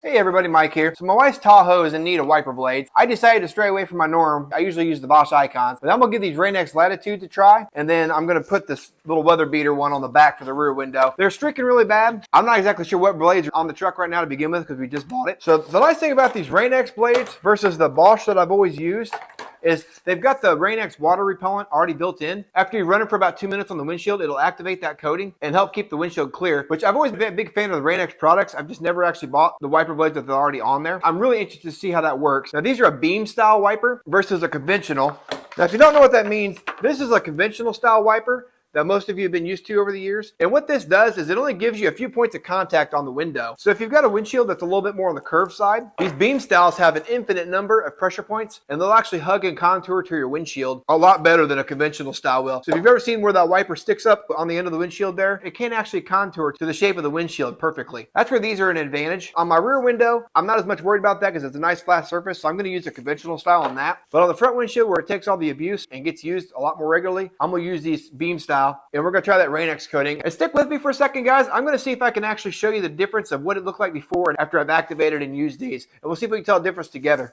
Hey everybody, Mike here. So my wife's Tahoe is in need of wiper blades. I decided to stray away from my norm. I usually use the Bosch Icons, but I'm gonna give these Rain-X Latitude to try, and then I'm gonna put this little weather beater one on the back for the rear window. They're streaking really bad. I'm not exactly sure what blades are on the truck right now to begin with because we just bought it. So the nice thing about these Rain-X blades versus the Bosch that I've always used is they've got the Rain-X water repellent already built in. After you run it for about 2 minutes on the windshield, it'll activate that coating and help keep the windshield clear, which I've always been a big fan of the Rain-X products. I've just never actually bought the wiper blades that they're already on there. I'm really interested to see how that works. Now, these are a beam style wiper versus a conventional. Now, if you don't know what that means, this is a conventional style wiper that most of you have been used to over the years. And what this does is it only gives you a few points of contact on the window. So if you've got a windshield that's a little bit more on the curved side, these beam styles have an infinite number of pressure points, and they'll actually hug and contour to your windshield a lot better than a conventional style will. So if you've ever seen where that wiper sticks up on the end of the windshield there, it can actually contour to the shape of the windshield perfectly. That's where these are an advantage. On my rear window, I'm not as much worried about that because it's a nice flat surface, so I'm gonna use a conventional style on that. But on the front windshield where it takes all the abuse and gets used a lot more regularly, I'm gonna use these beam style, and we're gonna try that Rain-X coating. And stick with me for a second, guys. I'm going to see if I can actually show you the difference of what it looked like before and after I've activated and used these. And we'll see if we can tell the difference together.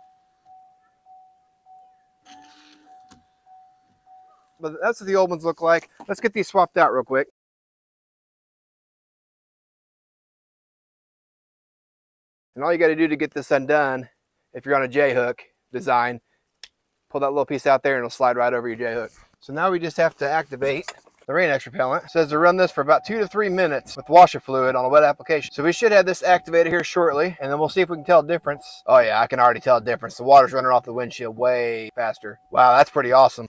But that's what the old ones look like. Let's get these swapped out real quick. And all you got to do to get this undone, if you're on a J-hook design, pull that little piece out there and it'll slide right over your J-hook. So now we just have to activate the Rain-X repellent. It says to run this for about 2 to 3 minutes with washer fluid on a wet application. So we should have this activated here shortly, and then we'll see if we can tell a difference. Oh yeah, I can already tell a difference. The water's running off the windshield way faster. Wow, that's pretty awesome.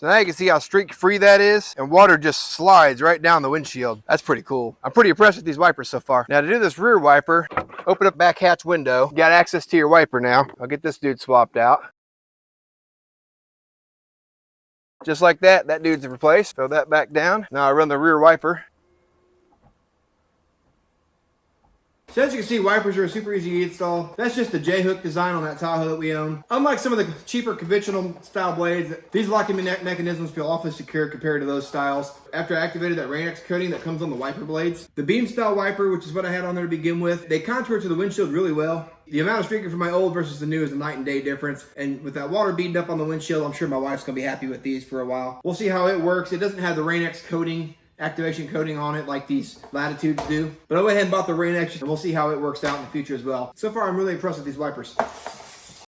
So now you can see how streak free that is, and water just slides right down the windshield. That's pretty cool. I'm pretty impressed with these wipers so far. Now to do this rear wiper, open up back hatch window. You got access to your wiper now. I'll get this dude swapped out. Just like that, that dude's replaced. Throw that back down. Now I run the rear wiper. So as you can see, wipers are super easy to install. That's just the J-hook design on that Tahoe that we own. Unlike some of the cheaper conventional style blades, these locking mechanisms feel awfully secure compared to those styles. After I activated that Rain-X coating that comes on the wiper blades, the beam style wiper, which is what I had on there to begin with, they contour to the windshield really well. The amount of streaking from my old versus the new is a night and day difference. And with that water beating up on the windshield, I'm sure my wife's gonna be happy with these for a while. We'll see how it works. It doesn't have the Rain-X coating, activation coating on it like these Latitudes do. But I went ahead and bought the Rain-X, and we'll see how it works out in the future as well. So far, I'm really impressed with these wipers.